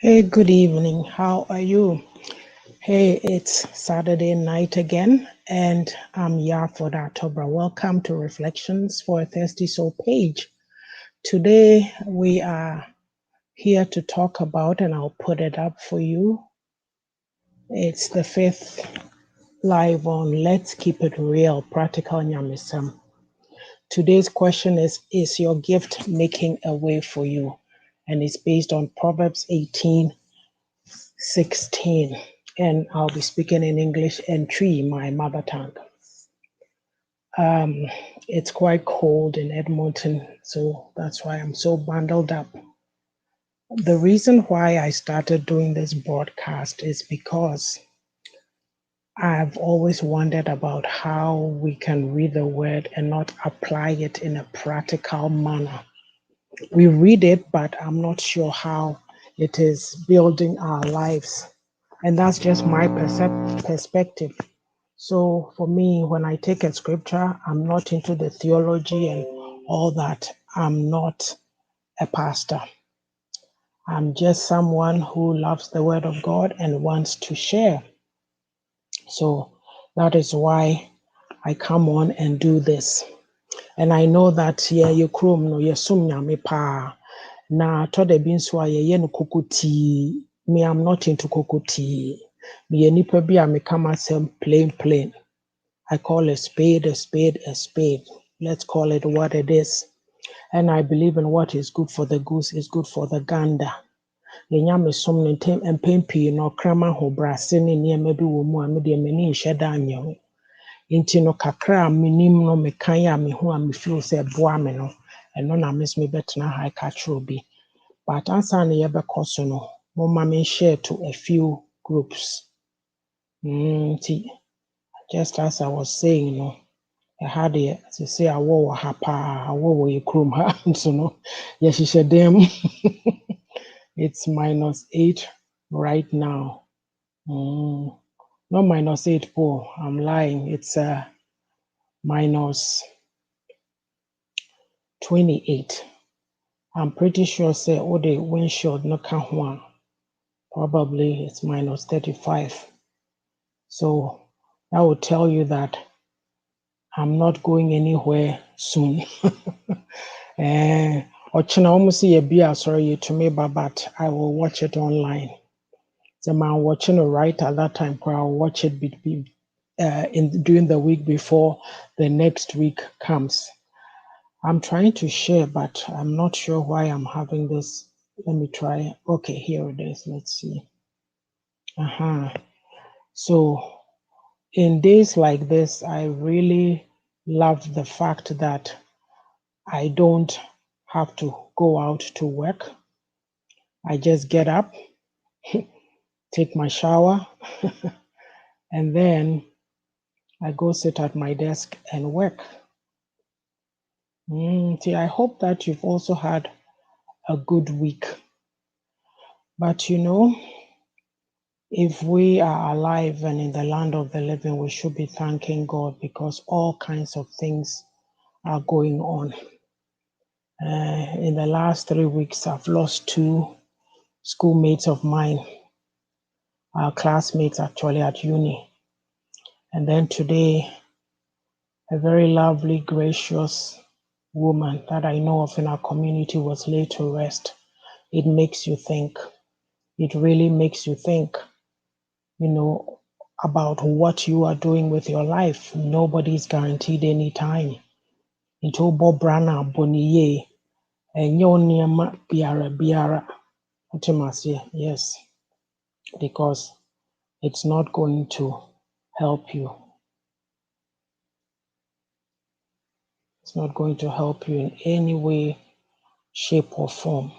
Hey, good evening. How are you? Hey, it's Saturday night again, and I'm Yarford October. Welcome to Reflections for a Thirsty Soul page. Today, we are here to talk about, and I'll put it up for you. It's the fifth live on Let's Keep It Real, Practical NYAMESEM. Today's question is your gift making a way for you? And it's based on Proverbs 18:16. And I'll be speaking in English and Tree, my mother tongue. It's quite cold in Edmonton, so that's why I'm so bundled up. The reason why I started doing this broadcast is because I've always wondered about how we can read the word and not apply it in a practical manner. We read it, but I'm not sure how it is building our lives. And that's just my perspective. So for me, when I take a scripture, I'm not into the theology and all that. I'm not a pastor. I'm just someone who loves the word of God and wants to share. So that is why I come on and do this. And I know that you chrome no yesum nyame pa na tode bi nso a ye no kokoti. Me, I'm not into kokoti. Me nipa bi a me come asem plain. I call a spade a spade a spade. Let's call it what it is. And I believe in what is good for the goose is good for the gander. Yenyame som ne mpempi no krama ho brase ne niema bi wo mu a me de mani nhye da anye ho. Inti no kakra minim no mekan ya me ho a me feel say boa me no. Eno na me betena ha ka chro bi. But ansa ne yebekọ so no, mo ma me share to a few groups. Just as I was saying, I had to say I wore hapa, I wore a chrome hand, so no, yes, she said them. It's -8 right now. Not -8, Paul. I'm lying. It's -28. I'm pretty sure say all the windshield no count one. Probably it's -35. So that will tell you that I'm not going anywhere soon. Ochina almost a beer sorry to me, but I will watch it online. So I'm watching it right at that time. I'll watch it during the week before the next week comes. I'm trying to share, but I'm not sure why I'm having this. Let me try. Okay, here it is. Let's see. So in days like this, I really love the fact that I don't have to go out to work. I just get up, take my shower, and then I go sit at my desk and work. I hope that you've also had a good week. But if we are alive and in the land of the living, we should be thanking God because all kinds of things are going on. In the last 3 weeks, I've lost 2 schoolmates of mine, our classmates actually at uni. And then today, a very lovely, gracious woman that I know of in our community was laid to rest. It makes you think. It really makes you think, about what you are doing with your life. Nobody's guaranteed any time. Into Bob Brana Boniye and your name biara. Yes, because it's not going to help you. It's not going to help you in any way, shape, or form.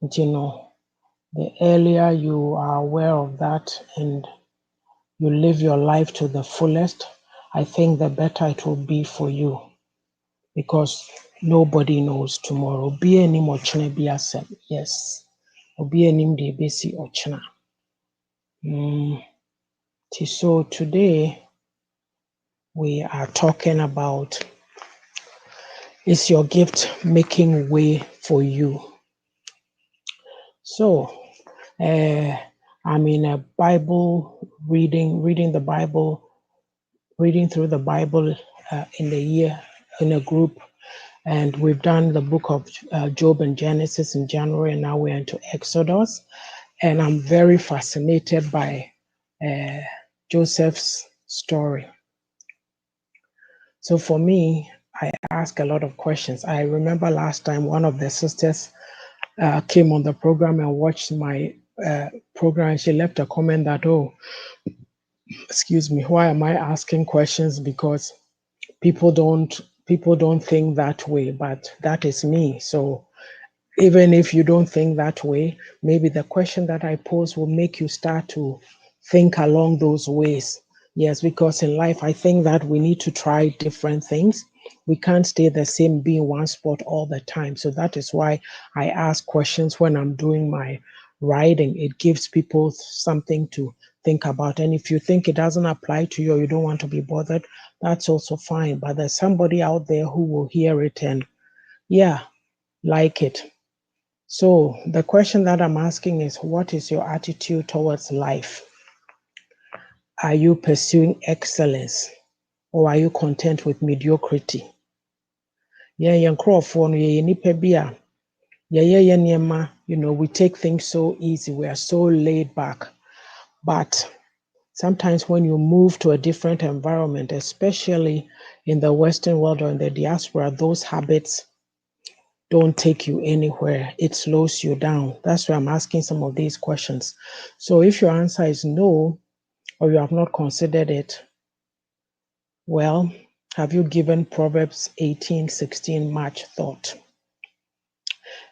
The earlier you are aware of that and you live your life to the fullest, I think the better it will be for you, because nobody knows tomorrow. Be any more be asem. Yes. Be any de besi ochna. So today we are talking about, is your gift making way for you? So I'm in a Bible reading the Bible, reading through the Bible in the year in a group, and we've done the book of Job and Genesis in January, and now we're into Exodus, and I'm very fascinated by Joseph's story. So for me, I ask a lot of questions. I remember last time one of the sisters came on the program and watched my program, and she left a comment that, oh, excuse me, why am I asking questions? Because people don't think that way, but that is me. So even if you don't think that way, maybe the question that I pose will make you start to think along those ways. Yes, because in life, I think that we need to try different things. We can't stay the same, be in one spot all the time. So that is why I ask questions when I'm doing my writing. It gives people something to think about. And if you think it doesn't apply to you or you don't want to be bothered, that's also fine. But there's somebody out there who will hear it and, yeah, like it. So the question that I'm asking is, what is your attitude towards life? Are you pursuing excellence, or are you content with mediocrity? We take things so easy. We are so laid back. But sometimes when you move to a different environment, especially in the Western world or in the diaspora, those habits don't take you anywhere. It slows you down. That's why I'm asking some of these questions. So if your answer is no, or you have not considered it, well, have you given Proverbs 18:16 much thought?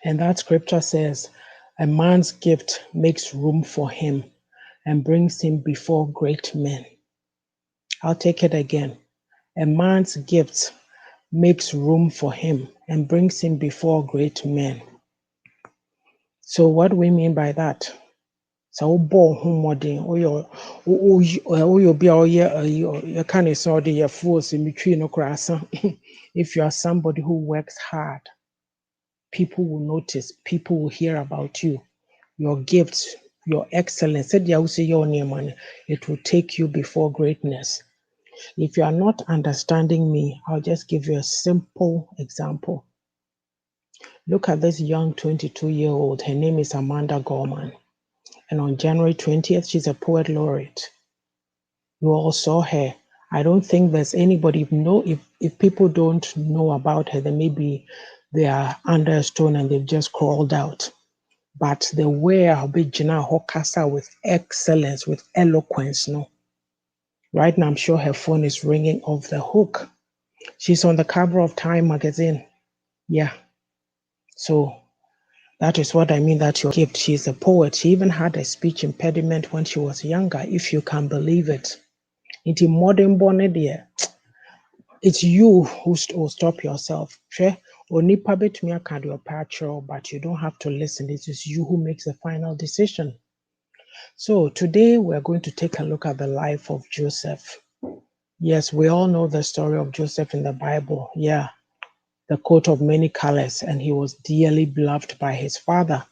And that scripture says, a man's gift makes room for him and brings him before great men. I'll take it again. A man's gift makes room for him and brings him before great men. So what do we mean by that? So if you are somebody who works hard, people will notice, people will hear about you. Your gifts, your excellence, it will take you before greatness. If you are not understanding me, I'll just give you a simple example. Look at this young 22-year-old. Her name is Amanda Gorman. And on January 20th, she's a poet laureate. You all saw her. I don't think there's anybody, if people don't know about her, then maybe they are under a stone and they've just crawled out. But the way Abijina Hokasa with excellence, with eloquence, no. Right now, I'm sure her phone is ringing off the hook. She's on the cover of Time magazine. Yeah. So that is what I mean, that your gift. She's a poet. She even had a speech impediment when she was younger, if you can believe it. Into modern bonnet, it's you who will stop yourself. But you don't have to listen. It is you who makes the final decision. So today we're going to take a look at the life of Joseph. Yes, we all know the story of Joseph in the Bible. Yeah, the coat of many colors, and he was dearly beloved by his father.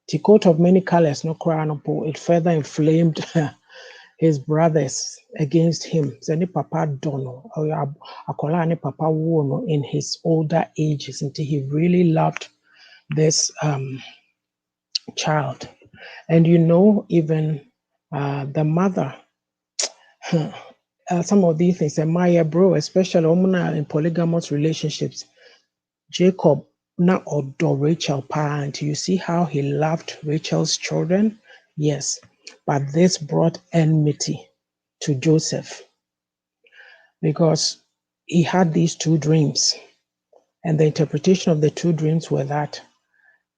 The coat of many colors, no crown, it further inflamed his brothers against him. Zeni papa dono, akola ne papa wono in his older ages, until he really loved this child. And even the mother, some of these things, Maya bro, especially in polygamous relationships, Jacob na odo Rachel parent. You see how he loved Rachel's children? Yes, but this brought enmity to Joseph, because he had these two dreams, and the interpretation of the two dreams were that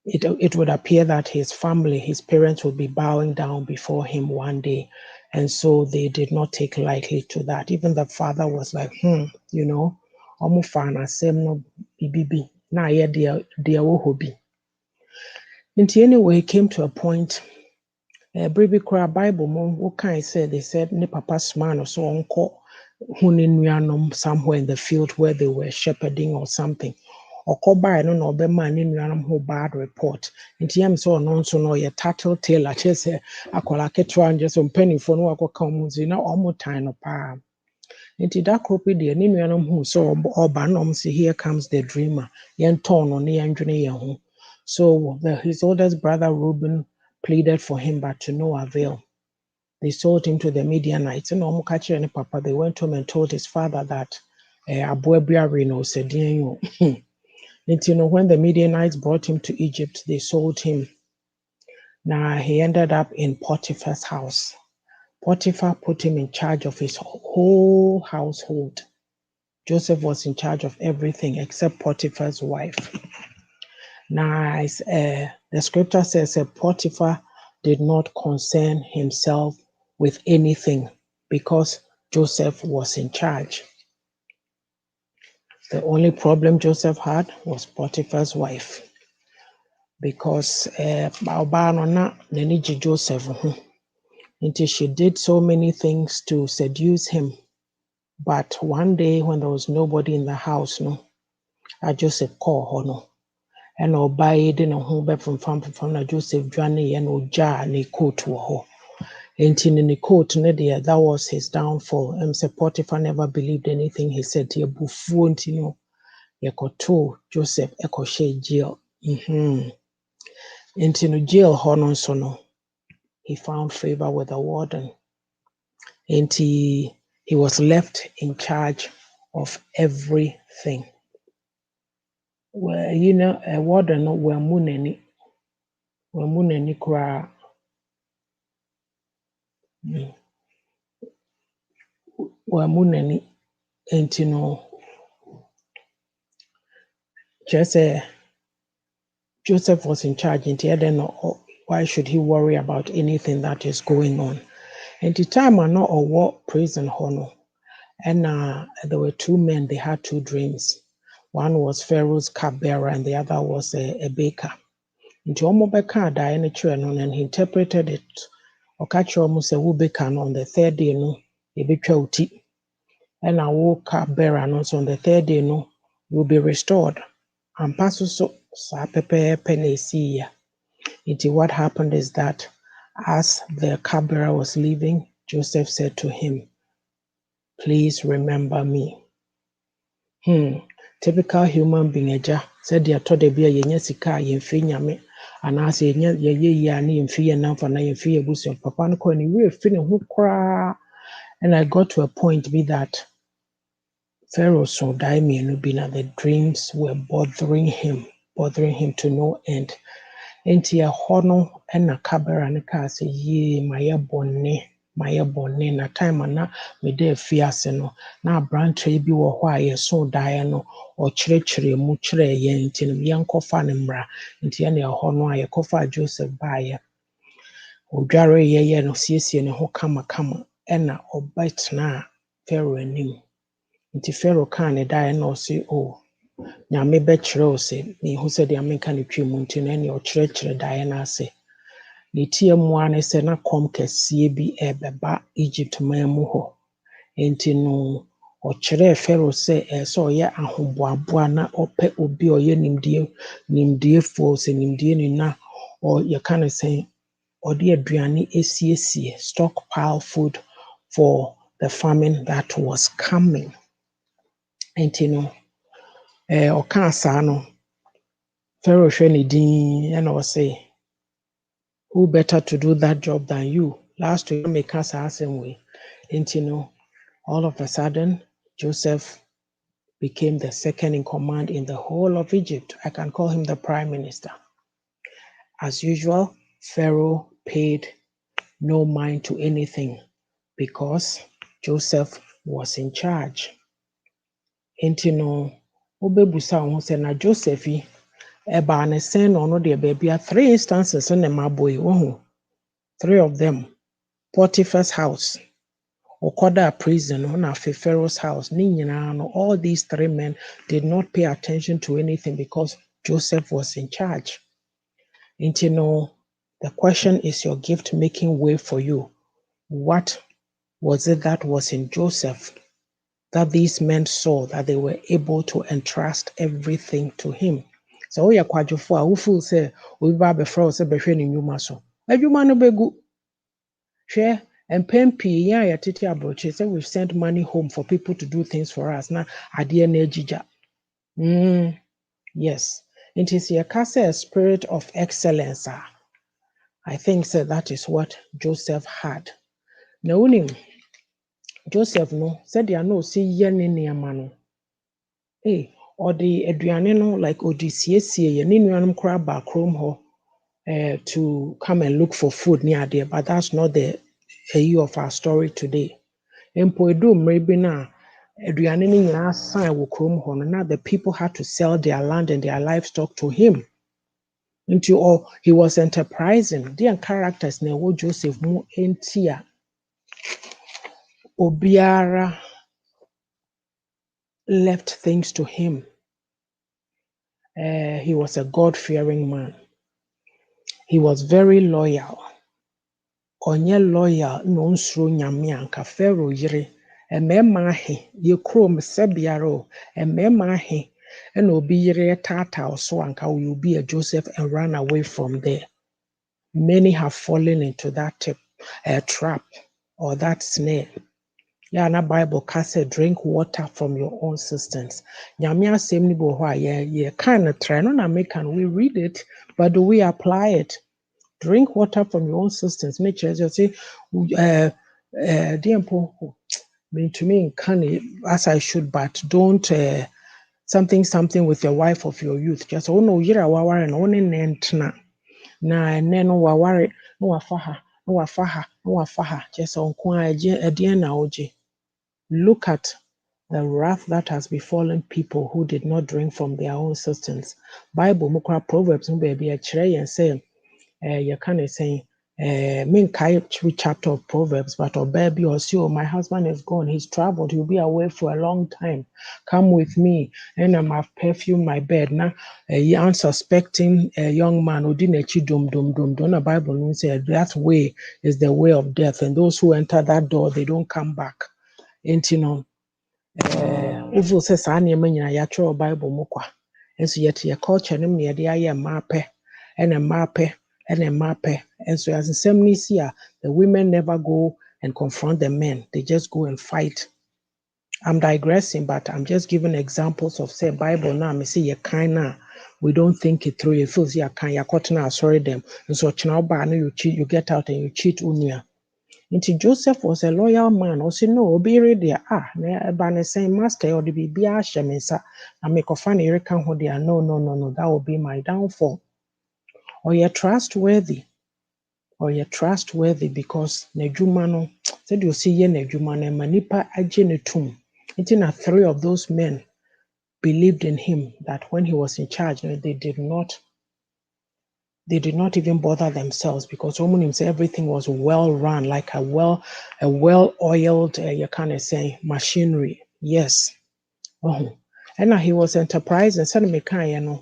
it would appear that his family, his parents would be bowing down before him one day. And so they did not take lightly to that. Even the father was like, you know, omu fana sem no bibibi na ye dia wohobi. Nti anyway, it came to a point. Bribi kura Bible mo what kind said they said ne papa sma no so onko hu ne nuanom somewhere in the field where they were shepherding or something. Ọkọbae no na ọbẹma ne nuanom ho bad report. Nti yam so no nso no ye tattle tale a kyerɛ akwala ketewa nje so mpanimfo no akɔka ɔmo nzi na ɔmo tan no paa. Nti da kropi de ne nuanom hu so ɔba na ɔmo say here comes the dreamer. Yɛn tɔn no ne yɛndwene yɛn ho. So his oldest brother Reuben pleaded for him, but to no avail. They sold him to the Midianites. And Omukachi and Papa, they went home and told his father that Abuebiari no said, you know, when the Midianites brought him to Egypt, they sold him. Now he ended up in Potiphar's house. Potiphar put him in charge of his whole household. Joseph was in charge of everything except Potiphar's wife. Now, the scripture says Potiphar did not concern himself with anything because Joseph was in charge. The only problem Joseph had was Potiphar's wife, because Joseph, until she did so many things to seduce him. But one day when there was nobody in the house, Joseph called her. And ɔbaa de ne ho bɛfemfam na Joseph dwane na ɔgyaa ne coat wɔ hɔ. Enti ne coat ne deɛ, that was his downfall. Sɛ Potiphar never believed anything he said. Yɛbufuo nti no yɛkɔtoo Joseph ɛkɔhyɛ jail. Enti no jail hɔ no nso no, he found favor with the warden. Enti he was left in charge of everything. Well, you know, a warden no wammu n'ani koraa. Wammu n'ani. Enti no, just Joseph was in charge. Enti I don't know why should he worry about anything that is going on. Enti time I know what prison hono. And there were two men, they had two dreams. One was Pharaoh's cupbearer and the other was a baker. Nti omo beka adae ne kyerɛ no, and he interpreted it. Ɔka kyerɛ omo sɛ wo baker no, on the third day no, yɛbɛtwa wo ti. And wo cupbearer no, so on the third day no, you will be restored. And paso so saa pɛpɛɛpɛ na ɛsii ya. Nti what happened is that as the cupbearer was leaving, Joseph said to him, "Please remember me." Typical human being agya said the atɔ da bi a yɛnya sika a yɛmfi nyame anaasɛ yɛyɛ yie a ne yɛmfi yɛn namfa na yɛmfi yɛn abusua. Papa no kɔɔ ne werɛ fi ne ho koraa. And I got to a point be that Pharaoh so die mmienu bi na the dreams were bothering him to no end. Enti ɛhɔ no ɛna cupbearer no kaa sɛ yie mayɛ bɔne na time na meda afiase no na aberanteɛ bi wɔ hɔ a yɛso daeɛ no ɔkyerɛkyerɛ mu kyerɛɛ yɛn nti no yɛnkɔfa ne mmara. Nti ɛna ɛhɔ no a yɛkɔfa Joseph baeɛ. Ɔdware yɛyɛ no siesie ne ho kamakama ɛna ɔbɛtenaa Pharaoh anim. Nti Pharaoh kaa ne daeɛ na ɔse nyame bɛkyerɛ wo sɛ mehu sɛ deɛ menka ne twa mu nti no ɛne ɔkyerɛkyerɛ daeɛ no ase. Ne tie mu a ne sɛ na kɔm kɛseɛ bi ɛbɛba Egypt man mu hɔ. Enti no ɔkyerɛɛ Pharaoh sɛ ɛsɛ ɔyɛ ahoboaboa na ɔpɛ obi ɔyɛ nimdeefoɔ sɛ nimdeeni na yɛka ne sɛ ɔde aduane esiesie stockpile food for the famine that was coming. Enti no ɔka saa no Pharaoh hwɛ ne din ɛna ɔsɛ, who better to do that job than you? Last week, make us asking way. And all of a sudden, Joseph became the second in command in the whole of Egypt. I can call him the prime minister. As usual, Pharaoh paid no mind to anything because Joseph was in charge. And obebusa ho se na Joseph eba ne sen no de baby 3 instances in my boy. Oh, 3 of them. Potiphar's house, Okoda prison, on Pharaoh's house. All these 3 men did not pay attention to anything because Joseph was in charge. And the question is your gift making way for you? What was it that was in Joseph that these men saw that they were able to entrust everything to him? So we are kwadwofo a wo feel say we ba be fro say behwe ne nyuma so. Adwuma no begu. Hwe mpem pii ya yɛtete abroche say we've sent money home for people to do things for us. Na ade na agigya. Yes. It is a spirit of excellence. I think that is what Joseph had. Na unim Joseph no said they are no see ye ne nneɛma no. Or the aduane no like odi siesie ye ne nuanom kora ba krom ho to come and look for food near there, but that's not the year of our story today. Empo edu mmerɛ na aduane no nyinaa san wɔ krom ho no, now the people had to sell their land and their livestock to him. He was enterprising. The characters na wo Joseph mu entia obiara left things to him. He was a God-fearing man. He was very loyal. Onye loyal no nsuro nyame anka Pharaoh yire. Emema ahe ye krom sebiaro. Emema ahe ena obi yire tata so anka will be a Joseph and run away from there. Many have fallen into that trap or that snare. Yeah, na Bible cast drink water from your own cisterns. Nyame asem ni bo ho ye kind of try no na make and we read it, but do we apply it? Drink water from your own cisterns. Make sure you say diempo mean to me can as I should, but don't something with your wife of your youth. Just no yira waware and one nentna. Na no waware no wafaha no wafaha no wafaha. Just on kwa edien na oje. Look at the wrath that has befallen people who did not drink from their own cisterns. Bible mukra Proverbs baby a chere and say you can say main chapter of Proverbs, but or baby or see, oh, my husband is gone, he's traveled, he'll be away for a long time. Come with me, and I've perfumed my bed. Now, a unsuspecting young man who didn't dum. The Bible said that way is the way of death, and those who enter that door, they don't come back. And Uvu says, I near me, I Bible mukwa. And so yet your culture, near the eye mape, and a mape. And so as in same here, the women never go and confront the men. They just go and fight. I'm digressing, but I'm just giving examples of say Bible now. Me say you kinda we don't think it through. You feel you can you caught now sorry them. And so you cheat, you get out and you cheat unia. Into Joseph was a loyal man. Also no be ready. Ban saying master or the baby ashamisa. I make a funny reckon who they are. No. That will be my downfall. Or you're trustworthy because n'adwuma no said you see ye n'adwuma no manipa agye ne tum. Until 3 of those men believed in him that when he was in charge, they did not even bother themselves because everything was well run, like a well-oiled you kind of say machinery. Yes. And he was enterprising. Said me kind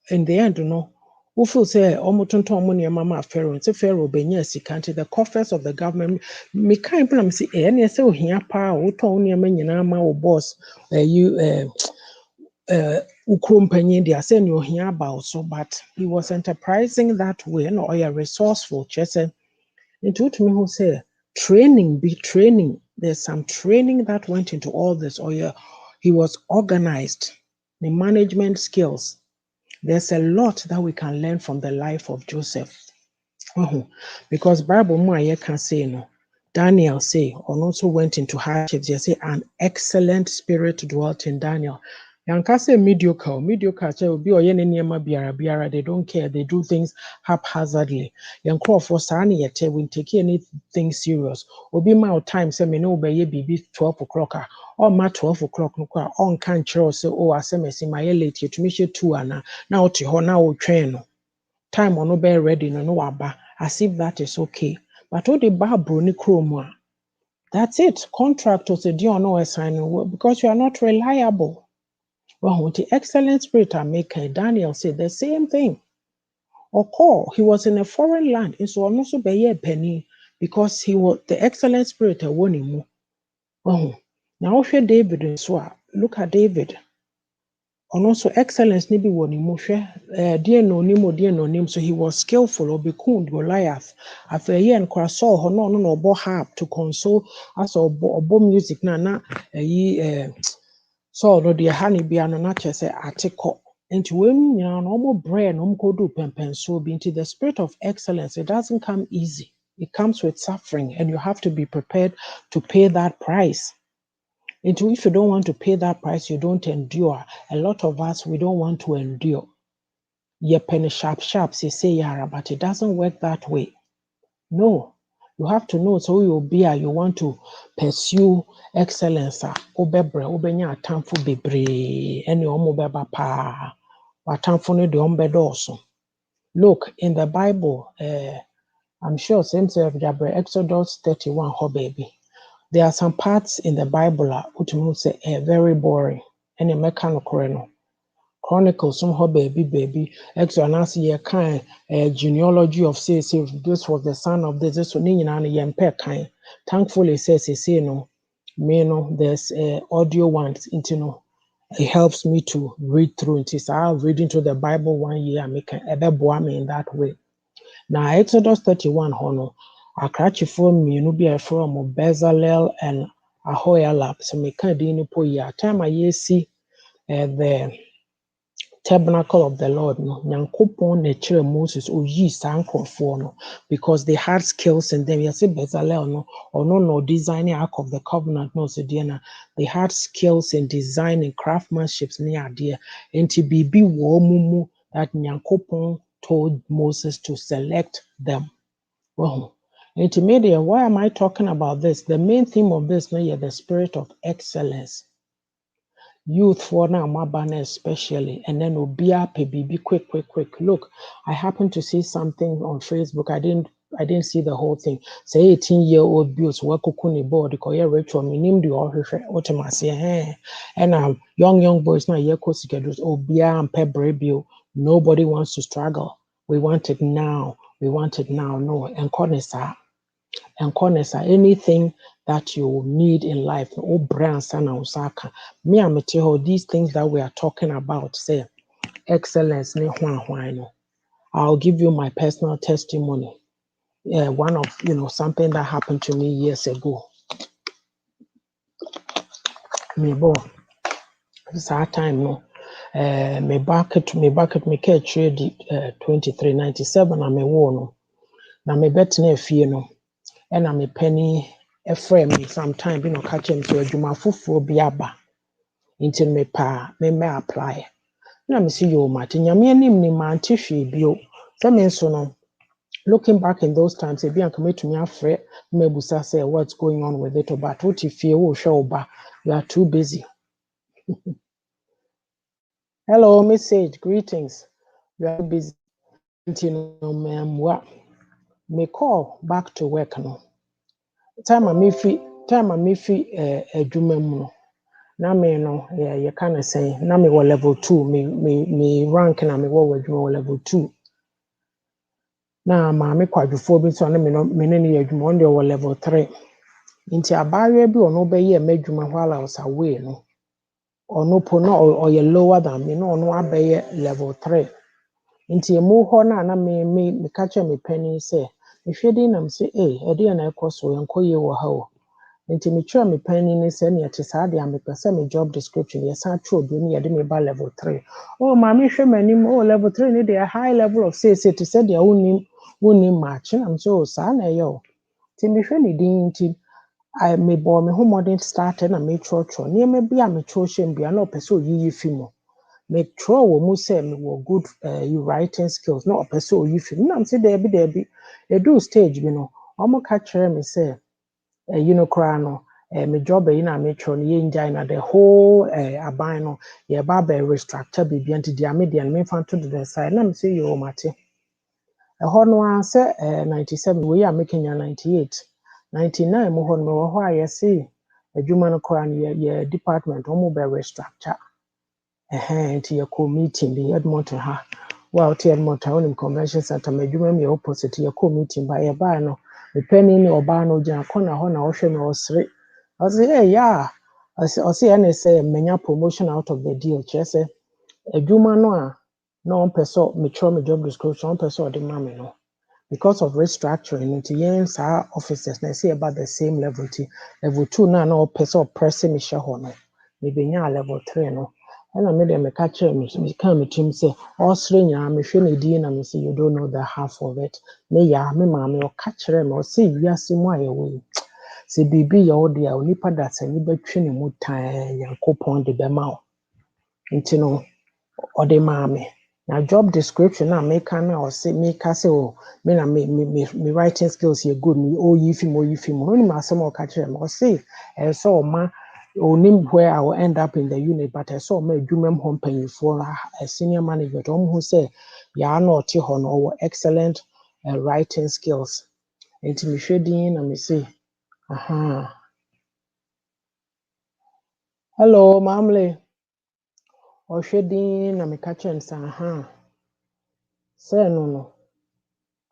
in the end, who feel say omotonton money mama Pharaoh, say Pharaoh benya sika nti the coffers of the government me kind plan say any say ohia pa wo ton nyama nyina ma wo boss ukrompanyin dia say no ohia about so, but he was enterprising that way no or resourceful chese into to me who say training. There's some training that went into all this or he was organized, the management skills. There's a lot that we can learn from the life of Joseph. Because Bible can say no. Daniel say, and also went into hardships. They say an excellent spirit dwelt in Daniel. Yanka say mediocre, mediocre che obi oye ne niema biara, they don't care, they do things haphazardly. Yankro for sa na yete, we take anything serious. Obi ma time say me no obeye bibi 12 o'clock or ma 12 o'clock no kwa on kan chiro say oh asemesi ma ye late to me 2 ana na oti ho na o twen no. Time ono be ready no no waba as if that is okay. But all the babro ni chrome, that's it. Contractors say do no assign because you are not reliable. Well, with the excellent spirit I make Daniel said the same thing. Or call, he was in a foreign land, and so also be a penny because he was the excellent spirit a warning. Oh, now if you're David and so look at David. And also excellence ni bi warning mu dear no nim so he was skillful or become Goliath. After a year and Saul no bo harp to console as or bo music na so no de ha ne bia no na che say atiko nti wenu nyina no mo brain no mo do pempenso bi nti the spirit of excellence, it doesn't come easy. It comes with suffering and you have to be prepared to pay that price. And if you don't want to pay that price, you don't endure. A lot of us, we don't want to endure. You're penny sharp, say yara, but it doesn't work that way. No, you have to know so you'll be you want to pursue excellence. Obebre, obenya atamfo bebre, ene omo beba pa. Watamfo no de ombedo also. Look, in the Bible, I'm sure same Exodus 31, ho baby. There are some parts in the Bible which say very boring. And a mechanical Chronicles some ho baby. Exodus year kind genealogy of say this was the son of this one yempe kind. Thankfully says say no me no there's audio ones into no. It helps me to read through it. So I'll read into the Bible 1 year and make a me in that way. Now Exodus 31 hono akrachifo mmienu bi from Bezalel and Ahoyalab. So me can din po ya time I see the tabernacle of the Lord no Nyankopon na kire Moses oyi sankrofo no because they had skills in them. Yes, Bezalel no or no designing Ark of the Covenant no so dear they had skills in designing craftsmanship near there and to be wo mumu that Nyankopon told Moses to select them. Well, intermediate, why am I talking about this? The main theme of this is the spirit of excellence. Youth for now, Mabana especially, and then Obia PBB quick. Look, I happened to see something on Facebook. I didn't see the whole thing. Say 18-year-old builds work kukuni board because you're ritual minim the automasi and young boys now ye kosikadus Obia and Pebrebio. Nobody wants to struggle. We want it now. No, and Conessa, anything that you need in life. Oh, brands and Osaka. Me, I'm these things that we are talking about. Say excellence. I'll give you my personal testimony. One of something that happened to me years ago. Me bo, this time no. Me bucket me catch ready 2397 and me no. Na me bet na fie no. And I'm a penny a frame me sometime catch him to a juma fufu bi aba until me apply. Na me see you Martin nyame anim ni man hwe bio. So me so no looking back in those times, if you come to me afre me busa say what's going on with it, but what if you show ba you are too busy. Hello, message, greetings. You are busy. Me call back to work no. Time I me fi adwuma mu no. Na me no you kind of say na me was level 2 me rank na me was level 2. Na ma me kwadwofo bi so na me ne adwuma on dey level 3. Nti abaaye bi ono be ye madwuma while I was away no. Ono po no or ye lower than me no ono abeye level 3. Nti emu ho na me catch me penny say me hwede na me say e dey na ekoso enkoye wo ha o. Nti me twa me penny ni say na te saa de amepese me job description ye sa twa obi ni ye de me ba level 3. Oh ma me hwe manim level 3 ni dey a high level of say to say they woni match am so saa na ye o. Nti me hwe ni din nti I may bore me home modern started and make church or near maybe I'm a church and be an person you film. Make throw wo say me wo good you writing skills, not a person you film. No, I'm say there be a do stage, you know. Almost catch me say you know cry no me job you know me try no engine the whole aban no ye ba be restructure bibi anti dia me dia me fan to the side na me say you mate e ho no an say 97 we are making ya 98 99 mo ho no ho a ye see adwuma no cry no ye department o mo be restructure nti ye ko meeting bi Edmonton ha well ti Edmonton on convention center me adwuma me opposite ye ko meeting ba ye ba no the penny ni oba no gya kona ho na wo hwe me osre I say hey yeah I say and say menya promotion out of the deal chese adwuma no a no one person me try me job description one person the mama no because of restructuring into yen sa officers na say about the same level t level 2 na no person pressing me share ho no me benya level 3 no and I made them catch me come me team say all nya me hwe na di na me say you don't know the half of it me ya me ma me o catch me o say wiase mu ayewo se bibi ya wo de a onipa da sani betwe ne mu tan yankopon de bema o nti no o de ma me na job description na make na o say make say o me na me writing skills here good me o yi film no ni ma say mo catch me o say so ma onim where I will end up in the unit but I saw my adwuma home for a senior manager who say ya na oti ho no excellent writing skills nti me hwedin na me say aha hello mamle hwedin na me catch and say aha say no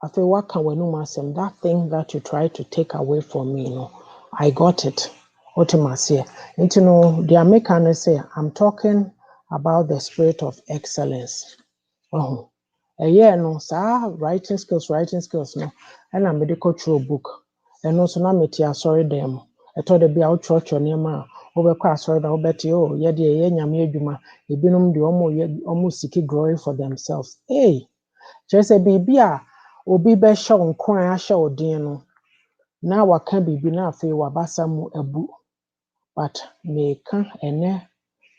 after what can we no masem that thing that you try to take away from me no I got it ultimately nti no the American say I'm talking about the spirit of excellence. Oh, yeah, no, sir, writing skills, no, and I'm medical through book. And also, now, metia, sorry, them. I told the be out church or near ma, over class, sorry, I'll bet you, yeah, dear, yeah, yama, you been the almost seeking glory for themselves. Hey, just a baby, obi be show cry, show dino. Now, I can't be na fe wabasamu ebu, but me can ene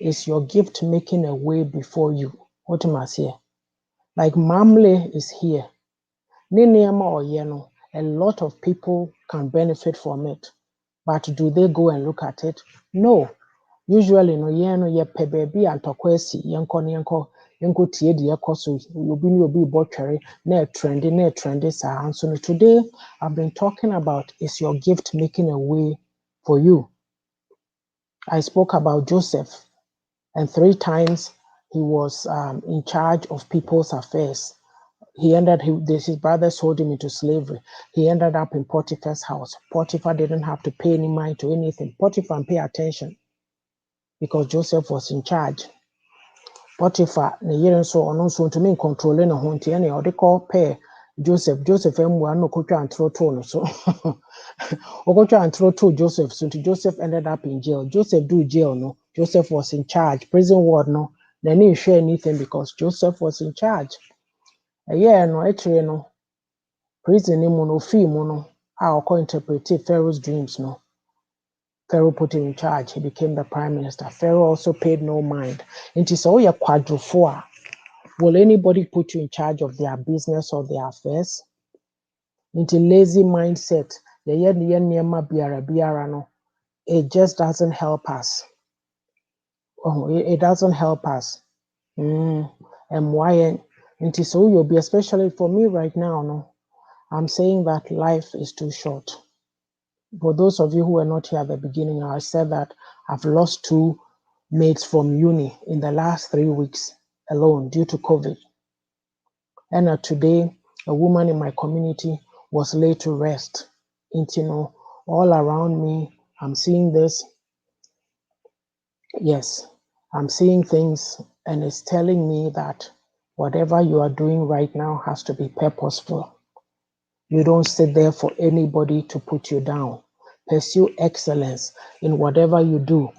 is your gift making a way before you. What am I say? Like Mamle is here. Niniama or Yeno, a lot of people can benefit from it. But do they go and look at it? No. Usually no Yeno ye pe baby and tokwesi yenko tie di so obi ni obi botwere na trendy sa. And so today I've been talking about is your gift making a way for you. I spoke about Joseph and 3 times he was in charge of people's affairs. His brothers sold him into slavery. He ended up in Potiphar's house. Potiphar didn't have to pay any mind to anything. Potiphar pay attention because Joseph was in charge. Potiphar, the year so on so to me controlling a home and they call pay Joseph M1 no coach and throw to so Okocha and throw to Joseph. So Joseph ended up in jail. Joseph do jail no. Joseph was in charge. Prison ward no. They didn't share anything because Joseph was in charge. No, actually no. Prison ni mu no fee mu no a interpret Pharaoh's dreams no. Pharaoh put him in charge. He became the prime minister. Pharaoh also paid no mind. It is all your quadrophore. Will anybody put you in charge of their business or their affairs? Into lazy mindset. Biara no. It just doesn't help us. Oh, it doesn't help us. And why? It is so you'll be, especially for me right now, no. I'm saying that life is too short. For those of you who were not here at the beginning, I said that I've lost 2 mates from uni in the last 3 weeks alone due to COVID. And today, a woman in my community was laid to rest. And, all around me, I'm seeing this. Yes, I'm seeing things, and it's telling me that whatever you are doing right now has to be purposeful. You don't sit there for anybody to put you down. Pursue excellence in whatever you do.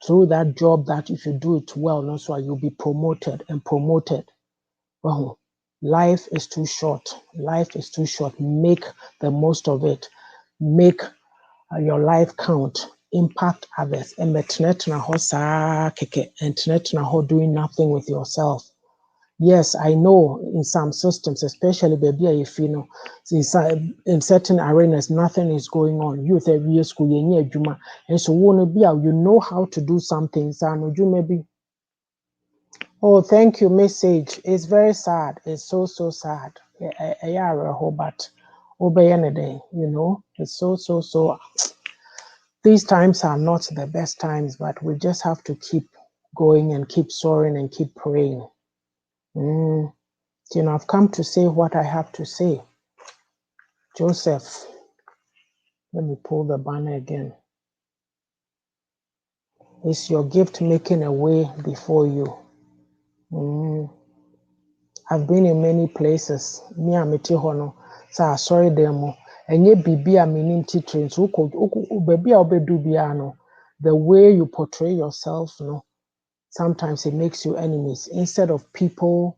Through that job that if you do it well, also you'll be promoted and promoted. Life is too short. Life is too short. Make the most of it. Make your life count. Impact others. And doing nothing with yourself. Yes, I know in some systems, especially baby, if you know, in certain arenas, nothing is going on. Youth every school, and so you know how to do something. So you maybe. Oh, thank you. Message. It's very sad. It's so sad. Yeah, but obey any day. You know, it's so. These times are not the best times, but we just have to keep going and keep soaring and keep praying. You know, I've come to say what I have to say. Joseph, let me pull the banner again. Is your gift making a way before you? I've been in many places. Me a meti hono. Sa sorry demo. Enye bibi a minim titrin. So baby a obedu biya no. The way you portray yourself, no. Sometimes it makes you enemies. Instead of people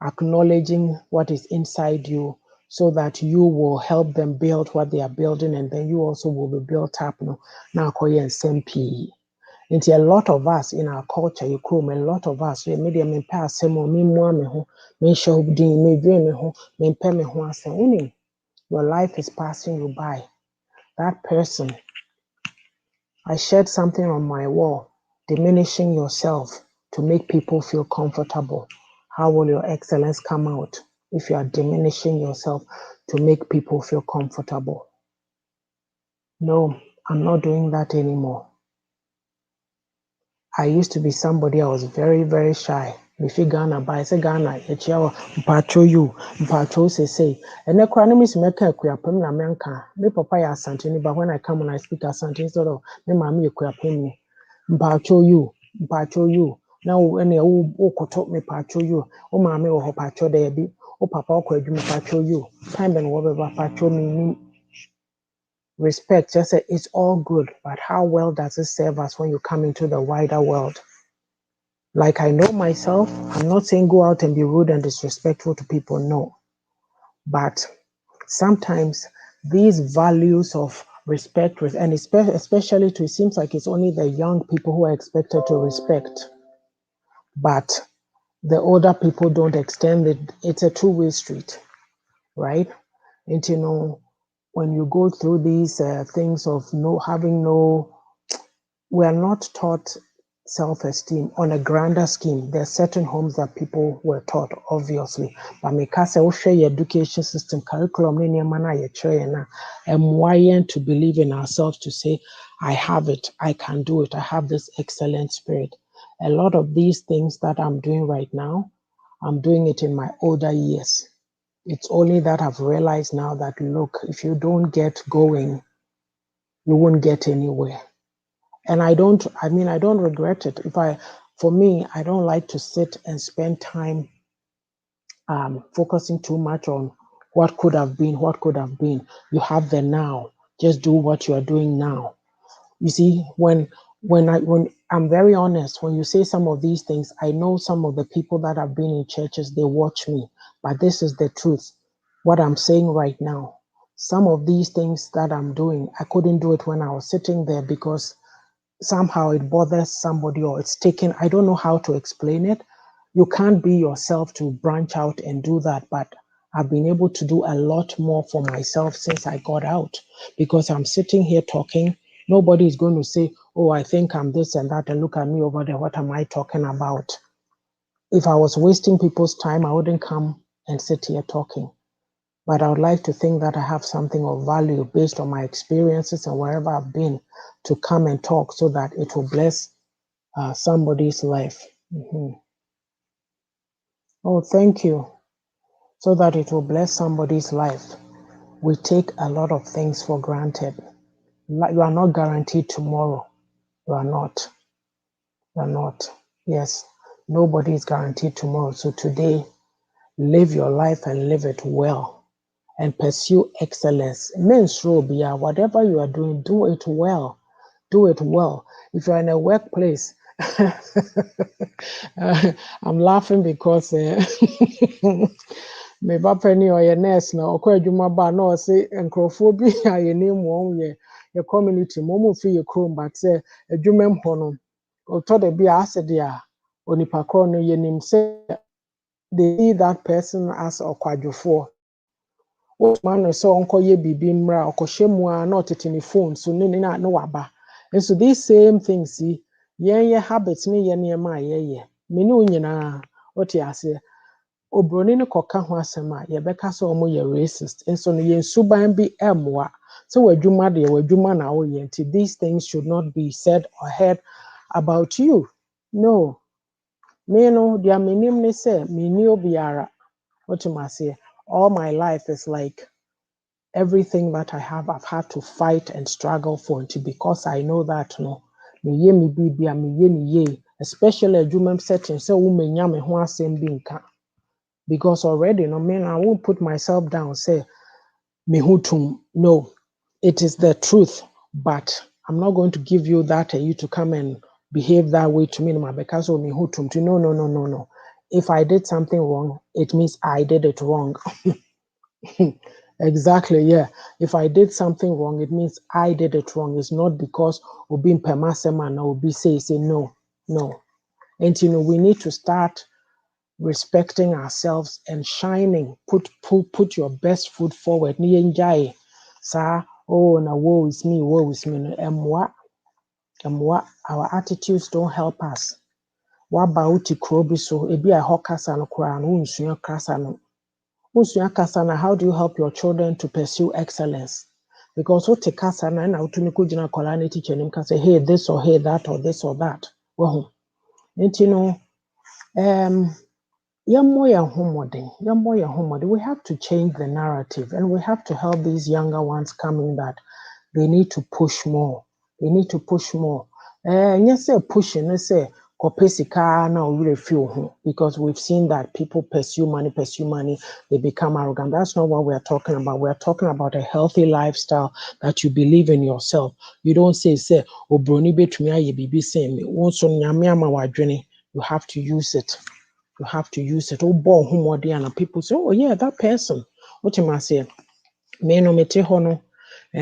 acknowledging what is inside you so that you will help them build what they are building, and then you also will be built up. No, now a lot of us in our culture, you come, a lot of us, we media me pass some me more me ho, me show din me dream me ho, me pay me ho say, your life is passing you by. That person, I shared something on my wall, diminishing yourself to make people feel comfortable. How will your excellence come out if you are diminishing yourself to make people feel comfortable? No, I'm not doing that anymore. I used to be somebody, I was very shy. If you Ghana, but I say Ghana, mpacho you, mpacho say. And the crime is make a queapem na menka. Me papa ya Santini, but when I come and I speak as Santini, sort of, me mammy queapem. Mpacho you. Now, when you talk me pacho you, oh, mammy or pacho there be, oh, papa, or you pacho you. Time and whatever pacho me. Respect, just say it's all good, but how well does it serve us when you come into the wider world? Like I know myself, I'm not saying go out and be rude and disrespectful to people, no. But sometimes these values of respect, and especially to, it seems like it's only the young people who are expected to respect, but the older people don't extend it. It's a two-way street, right? And you know, when you go through these things of we are not taught self-esteem on a grander scheme. There are certain homes that people were taught, obviously. But me say, we share your education system, curriculum, and to believe in ourselves to say, I have it, I can do it, I have this excellent spirit. A lot of these things that I'm doing right now, I'm doing it in my older years. It's only that I've realized now that, look, if you don't get going, you won't get anywhere. And I don't regret it. For me, I don't like to sit and spend time focusing too much on what could have been. You have the now. Just do what you are doing now. You see, when I'm very honest, when you say some of these things, I know some of the people that have been in churches, they watch me. But this is the truth. What I'm saying right now. Some of these things that I'm doing, I couldn't do it when I was sitting there because somehow it bothers somebody or it's taken. I don't know how to explain it. You can't be yourself to branch out and do that. But I've been able to do a lot more for myself since I got out because I'm sitting here talking. Nobody is going to say, oh, I think I'm this and that, and look at me over there. What am I talking about? If I was wasting people's time, I wouldn't come and sit here talking. But I would like to think that I have something of value based on my experiences and wherever I've been to come and talk so that it will bless somebody's life. Oh, thank you. So that it will bless somebody's life. We take a lot of things for granted. You are not guaranteed tomorrow. You are not. You are not. Yes, nobody is guaranteed tomorrow. So today, live your life and live it well. And pursue excellence. Whatever you are doing, do it well. Do it well. If you're in a workplace I'm laughing because me papa ni oye nurse na okwa adwuma ba na o se nkrofo bi a ye name won ye community mo mo fi ye krom but say adwuma mpo no o to de bi a ase de a onipa ko no ye nim say they see that person as okwadwofo o man no so onko ye bibi mra okohwemu a na otete ne phone so ne na waba and so these same things see yen ye habits ne ye ne ma ye me ne onyina ote ase obroni ne koka ho asem a ye beka so omo ye racist and so no ye suban bi emwa so wadwuma de wadwuma na wo ye nti these things should not be said or heard about you no me no dia menim ne say me ni obiara otumase all my life is like everything that I have, I've had to fight and struggle for it because I know that no, me ye me be me ye ni ye, especially a human setting. So woman yam who are same being because already no man I won't put myself down. Say me hutum no, it is the truth, but I'm not going to give you that and you to come and behave that way to me because of me hutum. No. If I did something wrong, it means I did it wrong. Exactly, yeah. If I did something wrong, it means I did it wrong. It's not because Obi Pemasema or Obi say no, no. And we need to start respecting ourselves and shining. Put your best foot forward. Ni enjoy. Sa oh na woe is me, woe is me. Emwa. Our attitudes don't help us. What about krobi so ebi a hokasa no kura no unsuya kasa no. How do you help your children to pursue excellence? Because what take us and I to Nikujina Kolani teacher and can say, hey, this or hey, that or this or that. Well, and we have to change the narrative and we have to help these younger ones coming that they need to push more. They need to push more. Yes, say pushing, let's say kopesika now really feel because we've seen that people pursue money, they become arrogant. That's not what we're talking about. We're talking about a healthy lifestyle that you believe in yourself. You don't say, Obroni betumi aye bibi say me. Once on nyame wadwene, you have to use it. You have to use it. Oh, boy, and people say, oh yeah, that person. What am I saying? Me no mete hono.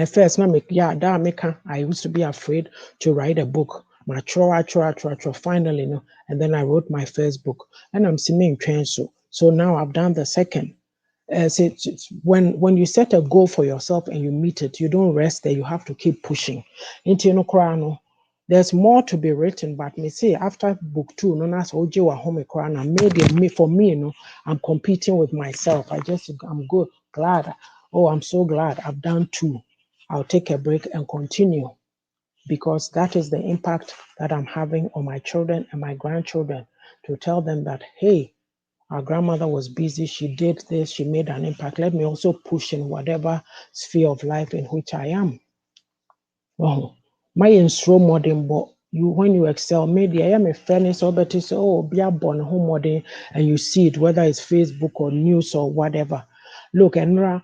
First, na make yeah, that maker. I used to be afraid to write a book. My try. Finally, no, and then I wrote my first book, and I'm seeing trend so now I've done the second. When you set a goal for yourself and you meet it, you don't rest there. You have to keep pushing. Into no crano. There's more to be written, but me say after book 2, no nas oje wa home crana made it me for me, I'm competing with myself. I'm good, glad. Oh, I'm so glad I've done 2. I'll take a break and continue because that is the impact that I'm having on my children and my grandchildren to tell them that, hey, our grandmother was busy. She did this. She made an impact. Let me also push in whatever sphere of life in which I am. Oh, my intro modern, but when you excel, maybe I am a fairness or better say, oh, be a born home modern, and you see it, whether it's Facebook or news or whatever. Look, Enra,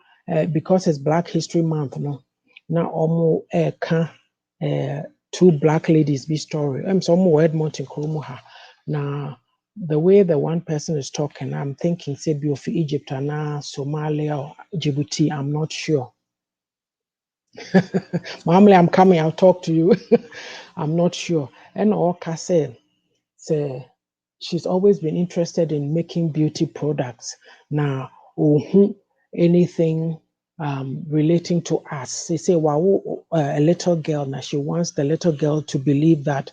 because it's Black History Month, no, now almost two Black ladies be story. I'm some Edmonton Kurumoha. Now, the way the one person is talking, I'm thinking, say, be of Egypt and Somalia or Djibouti. I'm not sure. Mamle, I'm coming, I'll talk to you. I'm not sure. And Oka said, she's always been interested in making beauty products. Now, anything relating to us. They say, wow, a little girl, now she wants the little girl to believe that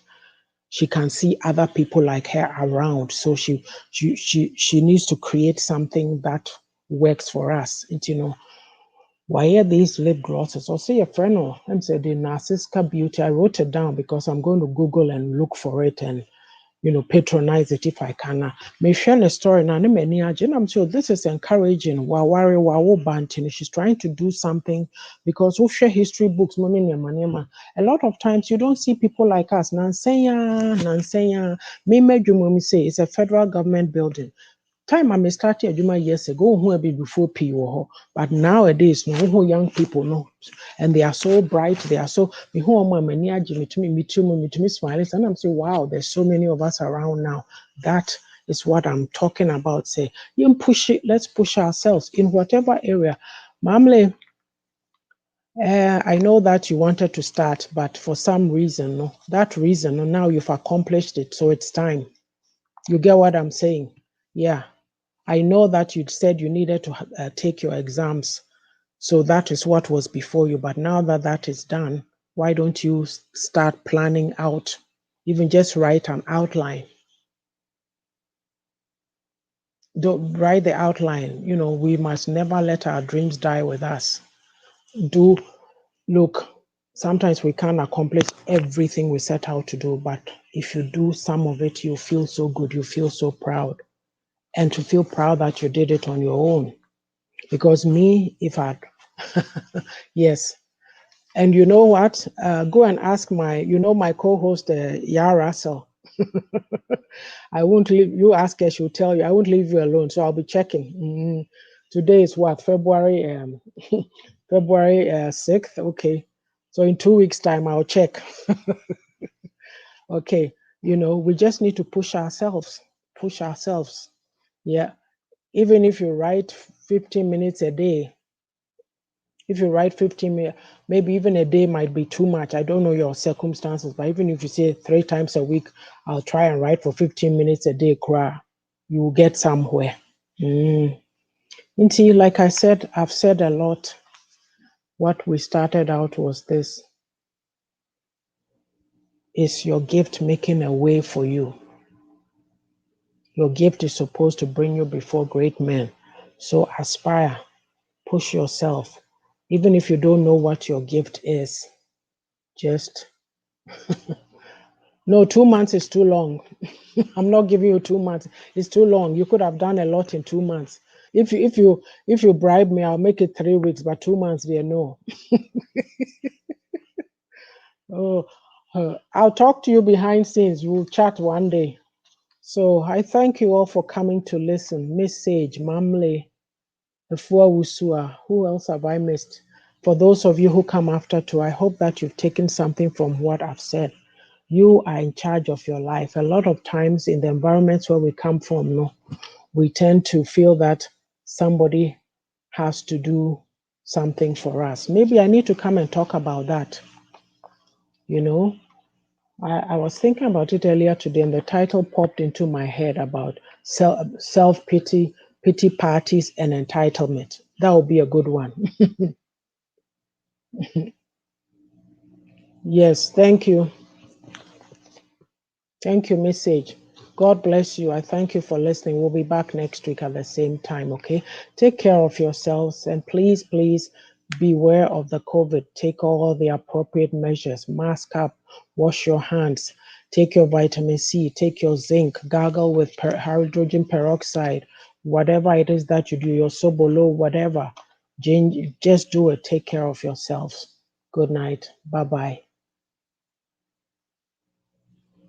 she can see other people like her around. So she needs to create something that works for us. Why are these lip glosses? Or say a friend or I'm said the Narcissica Beauty. I wrote it down because I'm going to Google and look for it and patronize it if I can. May share a story now. I'm sure this is encouraging. She's trying to do something because we share history books. A lot of times you don't see people like us. Nansenya. Me say it's a federal government building. time I started adwuma years ago, who be before P but nowadays no who young people no, and they are so bright, they are so me who am many me to me smiling, and I'm saying wow, there's so many of us around now. That is what I'm talking about. Say you push it, let's push ourselves in whatever area. Mamle, I know that you wanted to start, but for some reason, no, that reason, no, now you've accomplished it, so it's time. You get what I'm saying? Yeah. I know that you said you needed to take your exams, so that is what was before you. But now that that is done, why don't you start planning out? Even just write an outline. Don't write the outline. You know, we must never let our dreams die with us. Look, sometimes we can't accomplish everything we set out to do, but if you do some of it, you feel so good, you feel so proud. And to feel proud that you did it on your own. Because me, if I, yes. And you know what? Go and ask my co-host, YAA'S. I won't leave you. Ask her; she'll tell you. I won't leave you alone. So I'll be checking. Today is what February, February 6th. Okay, so in 2 weeks' time, I'll check. Okay, you know, we just need to push ourselves. Push ourselves. Yeah, even if you write 15 minutes a day. If you write 15 minutes, maybe even a day might be too much. I don't know your circumstances, but even if you say 3 times a week, I'll try and write for 15 minutes a day, you will get somewhere. See, like I said, I've said a lot. What we started out was this. Is your gift making a way for you? Your gift is supposed to bring you before great men. So aspire, push yourself. Even if you don't know what your gift is, just no, 2 months is too long. I'm not giving you 2 months. It's too long. You could have done a lot in 2 months. If you bribe me, I'll make it 3 weeks, but 2 months, dear, no. Oh, I'll talk to you behind scenes. We'll chat one day. So I thank you all for coming to listen. Miss Sage, Mamle, Efua Wusua. Who else have I missed? For those of you who come after too, I hope that you've taken something from what I've said. You are in charge of your life. A lot of times in the environments where we come from, no, we tend to feel that somebody has to do something for us. Maybe I need to come and talk about that. You know, I was thinking about it earlier today, and the title popped into my head about self-pity, pity parties, and entitlement. That would be a good one. Yes, thank you. Thank you, Message. God bless you. I thank you for listening. We'll be back next week at the same time, okay? Take care of yourselves, and please, please beware of the COVID. Take all the appropriate measures. Mask up, wash your hands, take your vitamin C, take your zinc, gargle with hydrogen peroxide, whatever it is that you do, your sobolo, whatever. Just do it. Take care of yourselves. Good night. Bye-bye.